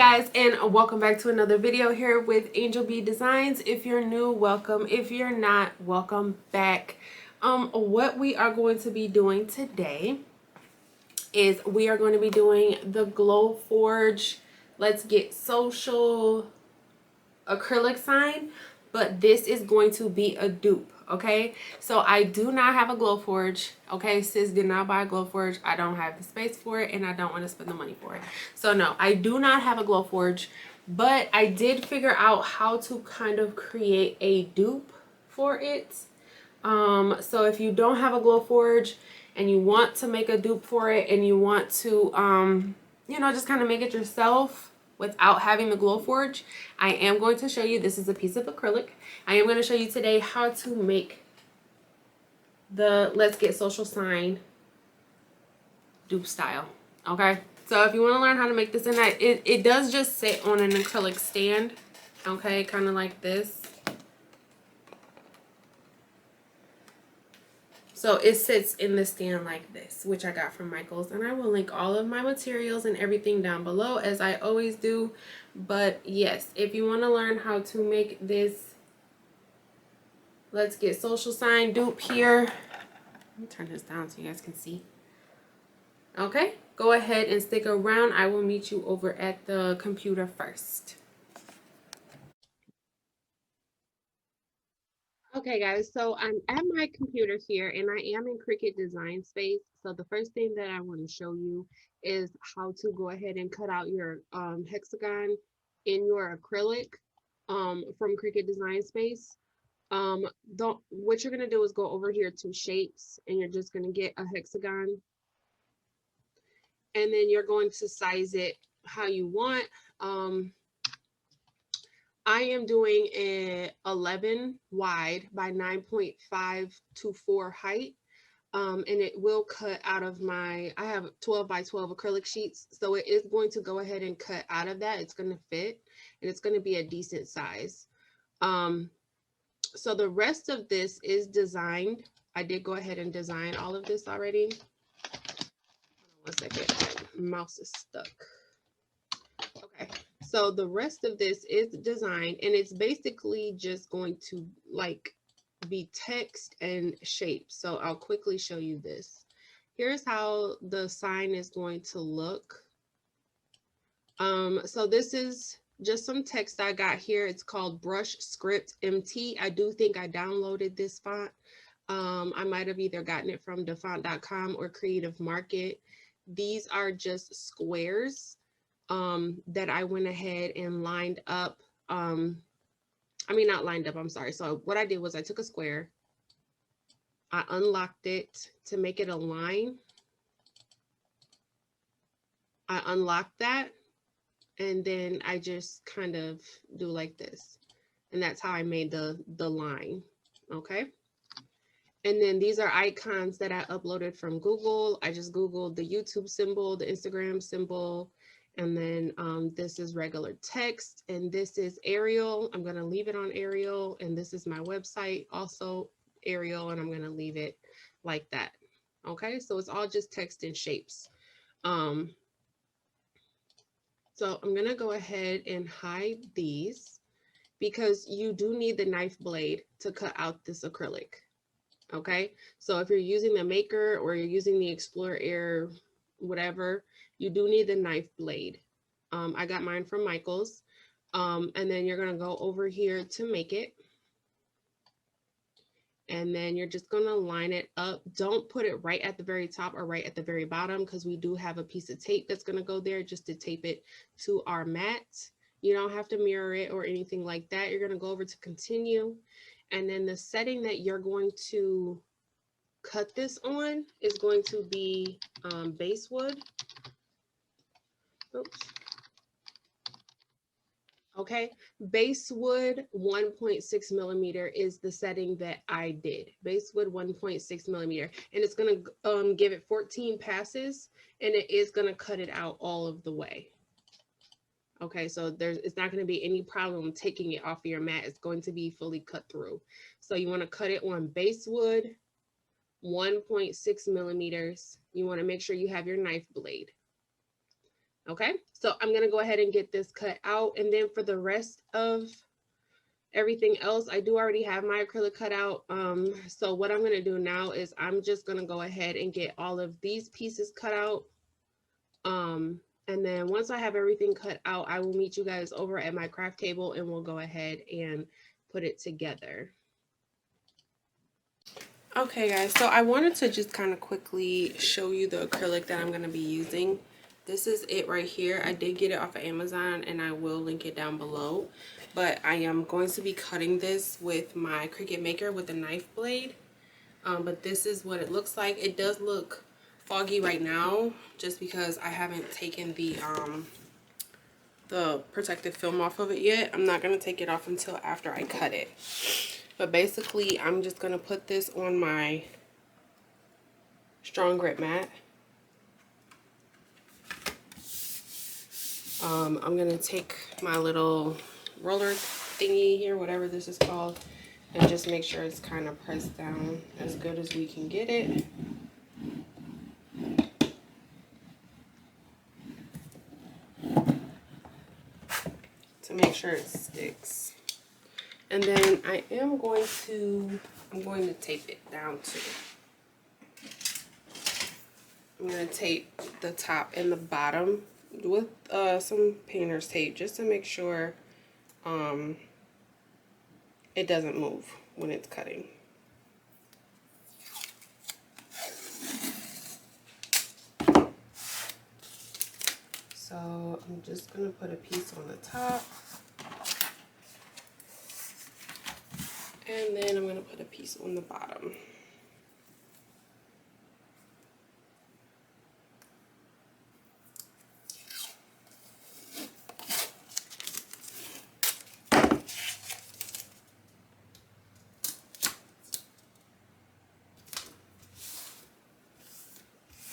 guys, and welcome back to another video here with Angel B Designs. If you're new, welcome. If you're not, welcome back. What we are going to be doing today is we are going to be doing the GLOWFORGE Let's Get Social acrylic sign, but this is going to be a dupe. Okay, so I do not have a GLOWFORGE. Okay, sis did not buy a GLOWFORGE. I don't have the space for it, and I don't want to spend the money for it. So no, I do not have a GLOWFORGE, but I did figure out how to kind of create a dupe for it. So if you don't have a GLOWFORGE and you want to make a dupe for it, and you want to you know, just kind of make it yourself without having the GLOWFORGE, I am going to show you. This is a piece of acrylic. I am going to show you today how to make the Let's Get Social sign dupe style. Okay, so if you want to learn how to make this, it does just sit on an acrylic stand. Okay, kind of like this. So it sits in the stand like this, which I got from Michael's, and I will link all of my materials and everything down below, as I always do. But yes, if you want to learn how to make this Let's Get Social sign dupe here, let me turn this down so you guys can see. Okay, go ahead and stick around. I will meet you over at the computer first. Okay guys, so I'm at my computer here, and I am in Cricut Design Space. So the first thing that I want to show you is how to go ahead and cut out your hexagon in your acrylic from Cricut Design Space. What you're going to do is go over here to shapes, and you're just going to get a hexagon, and then you're going to size it how you want. I am doing a 11 wide by 9.524 height, and it will cut out of I have 12 by 12 acrylic sheets, so it is going to go ahead and cut out of that. It's going to fit, and it's going to be a decent size. So the rest of this is designed. I did go ahead and design all of this already. Hold on 1 second, my mouse is stuck. Okay, so the rest of this is designed, and it's basically just going to like be text and shape. So I'll quickly show you this. Here's how the sign is going to look. So this is just some text I got here. It's called Brush Script MT. I do think I downloaded this font. I might have either gotten it from defont.com or Creative Market. These are just squares that I went ahead and lined up. Not lined up, I'm sorry. So what I did was I took a square, I unlocked it to make it a line. I unlocked that, and then I just kind of do like this. And that's how I made the line, okay? And then these are icons that I uploaded from Google. I just Googled the YouTube symbol, the Instagram symbol, and then this is regular text, and this is Arial. I'm going to leave it on Arial, and this is my website, also Arial, and I'm going to leave it like that. Okay, so it's all just text and shapes. So I'm going to go ahead and hide these, because you do need the knife blade to cut out this acrylic. Okay, so if you're using the Maker or you're using the Explorer Air, whatever, you do need the knife blade. I got mine from Michael's. And then you're going to go over here to make it. And then you're just going to line it up. Don't put it right at the very top or right at the very bottom, because we do have a piece of tape that's going to go there just to tape it to our mat. You don't have to mirror it or anything like that. You're going to go over to continue. And then the setting that you're going to cut this on is going to be base wood. Oops. Okay, base wood 1.6 millimeter is the setting that I did. Base wood 1.6 millimeter, and it's gonna give it 14 passes, and it is gonna cut it out all of the way. Okay, so it's not going to be any problem taking it off of your mat. It's going to be fully cut through. So you want to cut it on base wood, 1.6 millimeters. You want to make sure you have your knife blade. Okay, so I'm gonna go ahead and get this cut out, and then for the rest of everything else, I do already have my acrylic cut out. So what I'm gonna do now is I'm just gonna go ahead and get all of these pieces cut out. And then once I have everything cut out, I will meet you guys over at my craft table and we'll go ahead and put it together. Okay guys, so I wanted to just kind of quickly show you the acrylic that I'm going to be using. This is it right here. I did get it off of Amazon and I will link it down below. But I am going to be cutting this with my Cricut Maker with a knife blade. But this is what it looks like. It does look foggy right now just because I haven't taken the protective film off of it yet. I'm not going to take it off until after I cut it. But basically, I'm just going to put this on my strong grip mat. I'm going to take my little roller thingy here, whatever this is called, and just make sure it's kind of pressed down as good as we can get it. To make sure it sticks. And then I'm going to tape it down too. I'm going to tape the top and the bottom with some painter's tape just to make sure it doesn't move when it's cutting. So I'm just going to put a piece on the top. And then I'm going to put a piece on the bottom.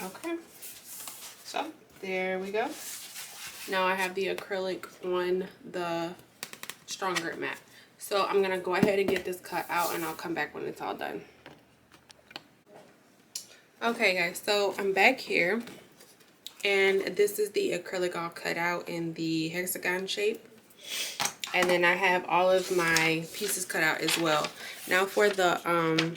Okay, so there we go. Now I have the acrylic on the strong grip mat. So I'm gonna go ahead and get this cut out and I'll come back when it's all done. Okay guys, so I'm back here and this is the acrylic all cut out in the hexagon shape. And then I have all of my pieces cut out as well. Now for the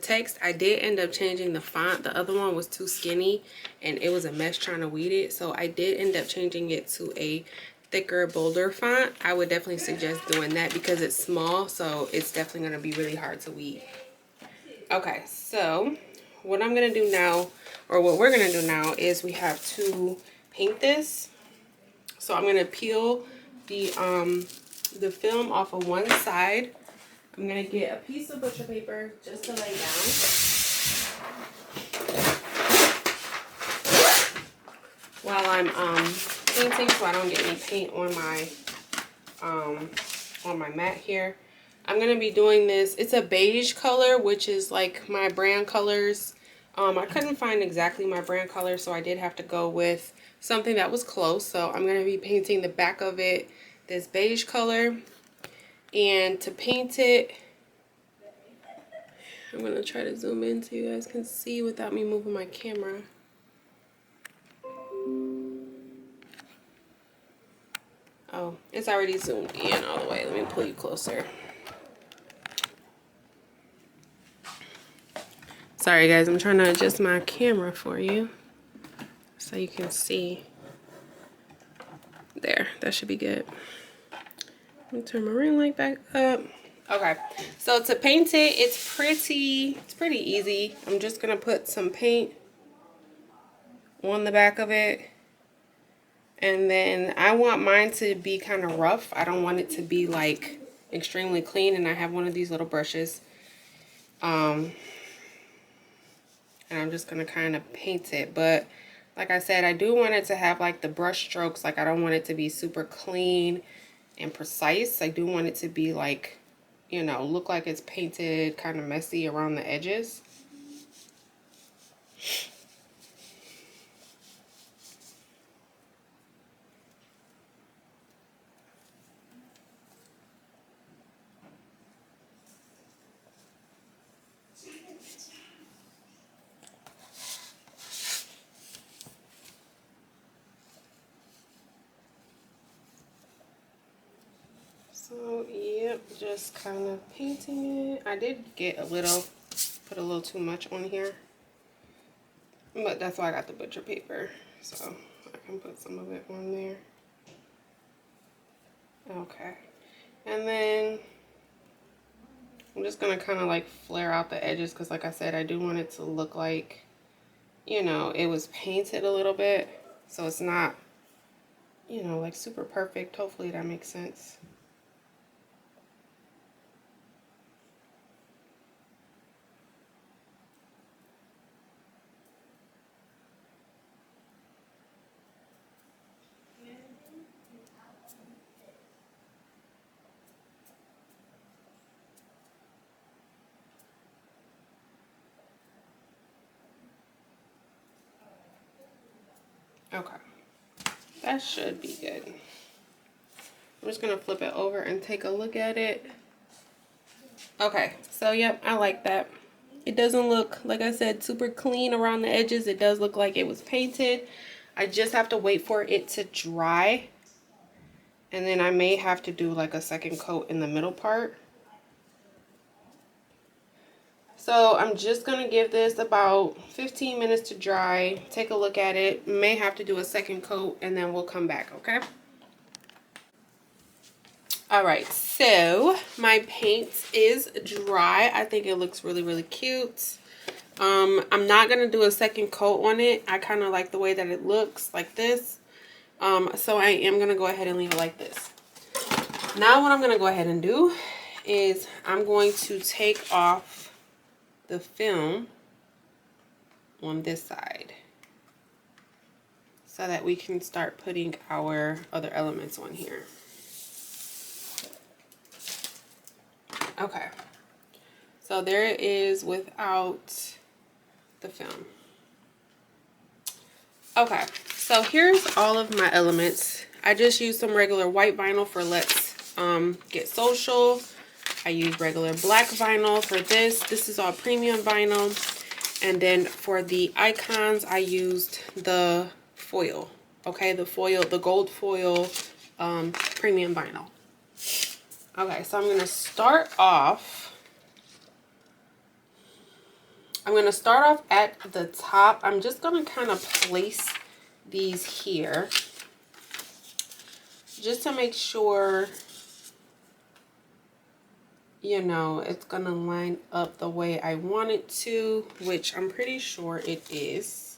text, I did end up changing the font. The other one was too skinny and it was a mess trying to weed it. So I did end up changing it to a thicker, bolder font. I would definitely suggest doing that because it's small. So it's definitely going to be really hard to weed. Okay, so what I'm going to do now, or what we're going to do now, is we have to paint this. So I'm going to peel the film off of one side. I'm going to get a piece of butcher paper just to lay down. While I'm painting so I don't get any paint on my mat here. I'm going to be doing this. It's a beige color, which is like my brand colors. I couldn't find exactly my brand color, so I did have to go with something that was close. So I'm going to be painting the back of it this beige color. And to paint it, I'm going to try to zoom in so you guys can see without me moving my camera. Oh, it's already zoomed in all the way. Let me pull you closer. Sorry guys, I'm trying to adjust my camera for you so you can see. There, that should be good. Let me turn my ring light back up. Okay, so to paint it, it's pretty easy. I'm just gonna put some paint on the back of it, and then I want mine to be kind of rough. I don't want it to be like extremely clean, and I have one of these little brushes, and I'm just gonna kind of paint it. But like I said, I do want it to have like the brush strokes. Like I don't want it to be super clean and precise. I do want it to be like, you know, look like it's painted kind of messy around the edges. Yep, just kind of painting it. I did get put a little too much on here, but that's why I got the butcher paper, so I can put some of it on there. Okay, and then I'm just gonna kind of like flare out the edges, because like I said, I do want it to look like, you know, it was painted a little bit, so it's not, you know, like super perfect. Hopefully that makes sense. Okay, that should be good. I'm just gonna flip it over and take a look at it. Okay, so yep, I like that. It doesn't look, like I said, super clean around the edges. It does look like it was painted. I just have to wait for it to dry, and then I may have to do like a second coat in the middle part. So I'm just gonna give this about 15 minutes to dry, take a look at it, may have to do a second coat, and then we'll come back, okay? All right, so my paint is dry. I think it looks really, really cute. I'm not gonna do a second coat on it. I kind of like the way that it looks like this. So I am gonna go ahead and leave it like this. Now what I'm gonna go ahead and do is I'm going to take off the film on this side so that we can start putting our other elements on here. Okay, so there it is without the film. Okay, so here's all of my elements. I just used some regular white vinyl for Let's Get Social. I used regular black vinyl for this. This is all premium vinyl. And then for the icons, I used the foil. Okay, the foil, the gold foil premium vinyl. Okay, so I'm gonna start off. At the top. I'm just gonna kind of place these here just to make sure, you know, it's gonna line up the way I want it to, which I'm pretty sure it is,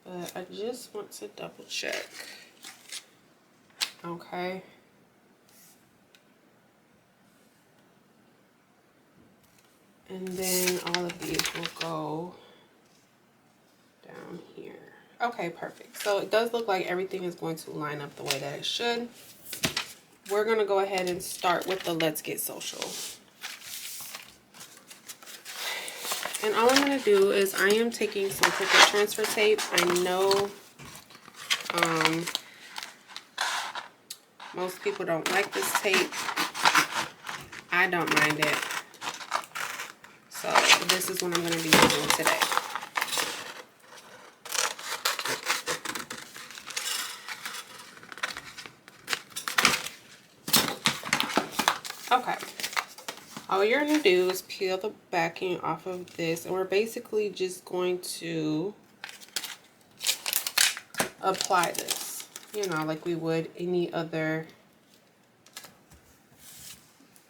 but I just want to double check. Okay, and then all of these will go down here. Okay, perfect. So it does look like everything is going to line up the way that it should. We're gonna go ahead and start with the Let's Get Social. And all I'm gonna do is I am taking some Cricut transfer tape. I know most people don't like this tape. I don't mind it. So this is what I'm gonna be using today. Okay, all you're gonna do is peel the backing off of this, and we're basically just going to apply this, you know, like we would any other,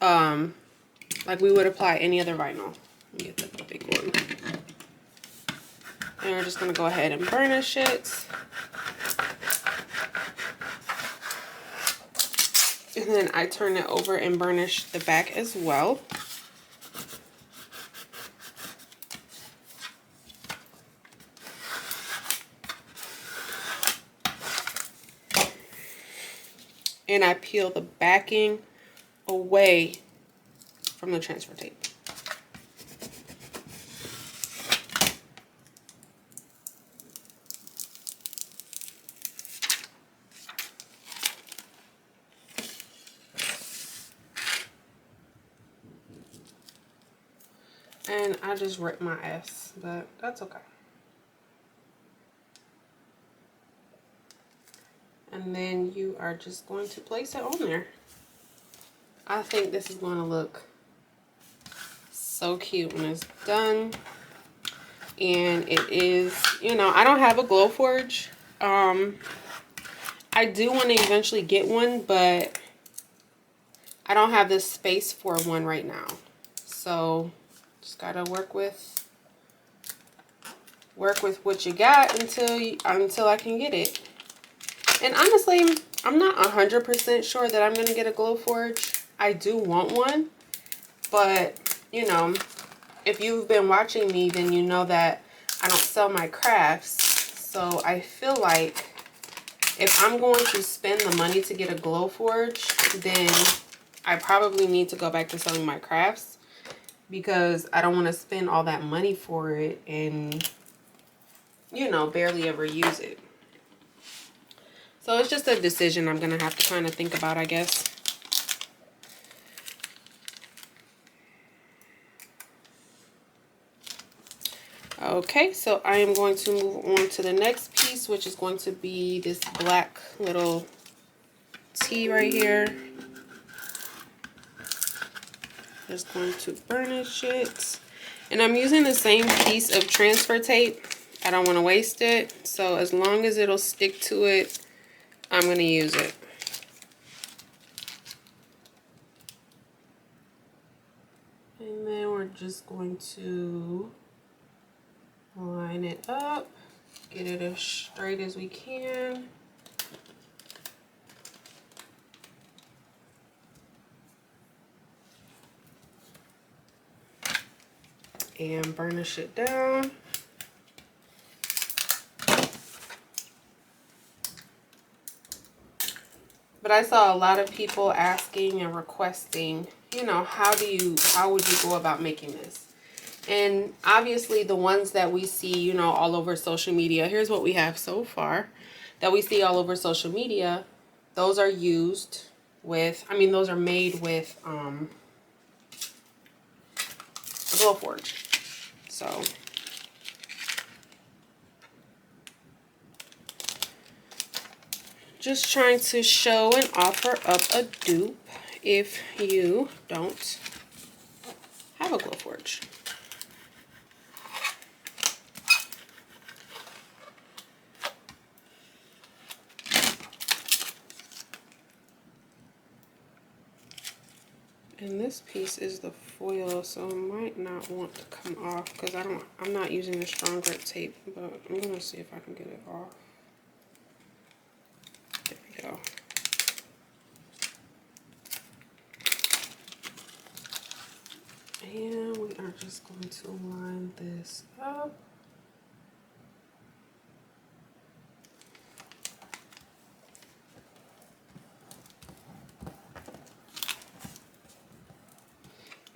like we would apply any other vinyl. Let me get the big one. And we're just gonna go ahead and burnish it. And then I turn it over and burnish the back as well. And I peel the backing away from the transfer tape. And I just ripped my ass, but that's okay. And then you are just going to place it on there. I think this is going to look so cute when it's done. And it is, you know, I don't have a GLOWFORGE. I do want to eventually get one, but I don't have the space for one right now. So just gotta work with what you got until I can get it. And honestly, I'm not 100% sure that I'm gonna get a GLOWFORGE. I do want one, but you know, if you've been watching me, then you know that I don't sell my crafts. So I feel like if I'm going to spend the money to get a GLOWFORGE, then I probably need to go back to selling my crafts, because I don't want to spend all that money for it and, you know, barely ever use it. So it's just a decision I'm going to have to kind of think about, I guess. Okay, so I am going to move on to the next piece, which is going to be this black little tee right here. Just going to burnish it. And I'm using the same piece of transfer tape. I don't want to waste it. So as long as it'll stick to it, I'm going to use it. And then we're just going to line it up, get it as straight as we can. And burnish it down. But I saw a lot of people asking and requesting, you know, how would you go about making this? And obviously the ones that we see, you know, all over social media, here's what we have so far that we see all over social media. Those are used with, I mean, those are made with a GLOWFORGE. So just trying to show and offer up a dupe if you don't have a GLOWFORGE. And this piece is the foil, so it might not want to come off because I'm not using the strong grip tape, but I'm gonna see if I can get it off. There we go. And we are just going to line this up.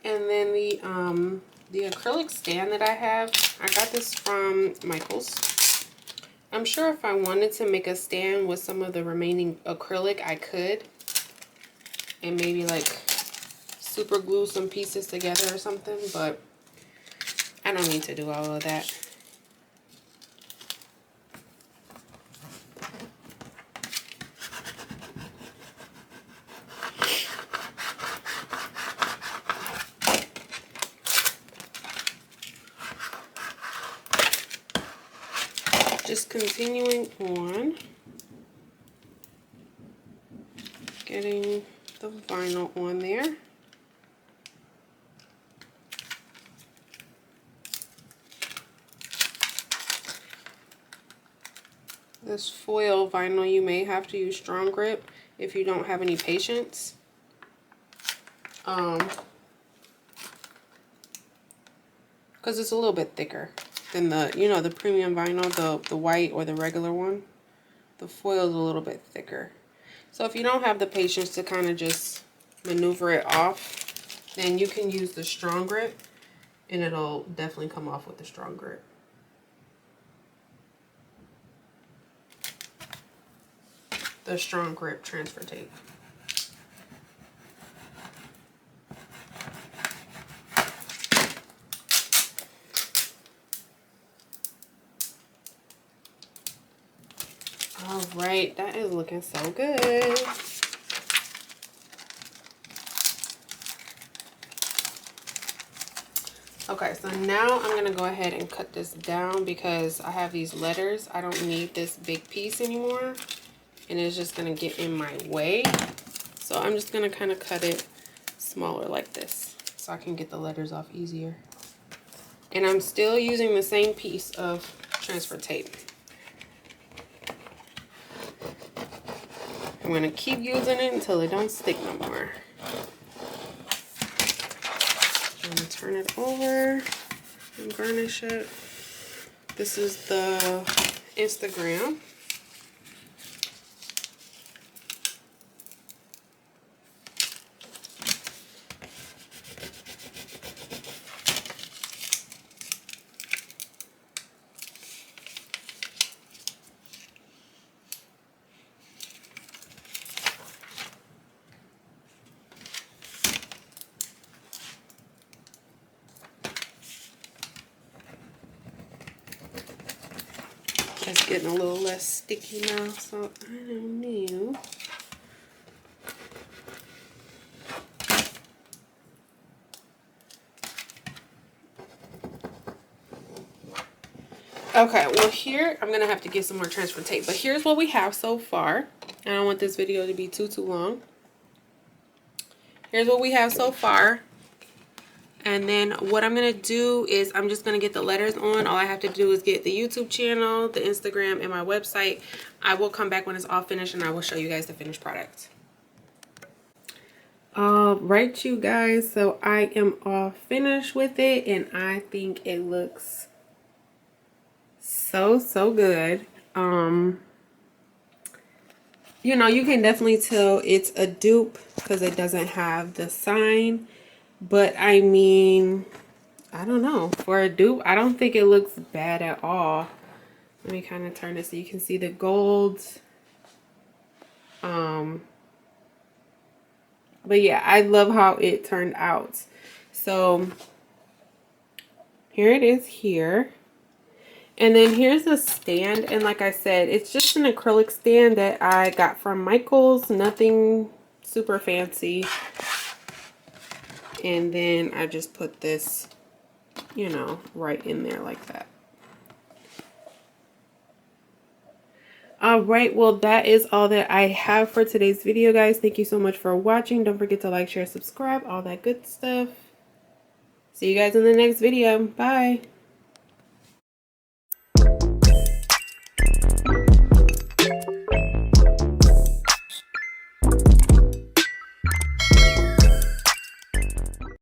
And then the acrylic stand that I have, I got this from Michael's. I'm sure if I wanted to make a stand with some of the remaining acrylic, I could. And maybe like super glue some pieces together or something, but I don't need to do all of that. Just continuing on, getting the vinyl on there. This foil vinyl, you may have to use strong grip if you don't have any patience. Because it's a little bit thicker than the, you know, the premium vinyl, the white or the regular one. The foil is a little bit thicker. So if you don't have the patience to kind of just maneuver it off, then you can use the strong grip and it'll definitely come off with the strong grip. The strong grip transfer tape. All right, that is looking so good. Okay, so now I'm gonna go ahead and cut this down because I have these letters. I don't need this big piece anymore, and it's just gonna get in my way. So I'm just gonna kind of cut it smaller like this so I can get the letters off easier. And I'm still using the same piece of transfer tape. I'm gonna keep using it until it don't stick no more. I'm gonna turn it over and garnish it. This is the Instagram. It's getting a little less sticky now, so I don't know. Okay, well here, I'm gonna have to get some more transfer tape, but here's what we have so far. I don't want this video to be too long. Here's what we have so far. And then what I'm going to do is I'm just going to get the letters on. All I have to do is get the YouTube channel, the Instagram, and my website. I will come back when it's all finished and I will show you guys the finished product. Right, you guys. So I am all finished with it and I think it looks so good. You know, you can definitely tell it's a dupe because it doesn't have the sign. But I mean, I don't know. For a dupe, I don't think it looks bad at all. Let me kind of turn it so you can see the golds. But yeah, I love how it turned out. So here it is here. And then here's the stand. And like I said, it's just an acrylic stand that I got from Michael's. Nothing super fancy. And then I just put this, you know, right in there like that. Alright, well that is all that I have for today's video, guys. Thank you so much for watching. Don't forget to like, share, subscribe, all that good stuff. See you guys in the next video. Bye.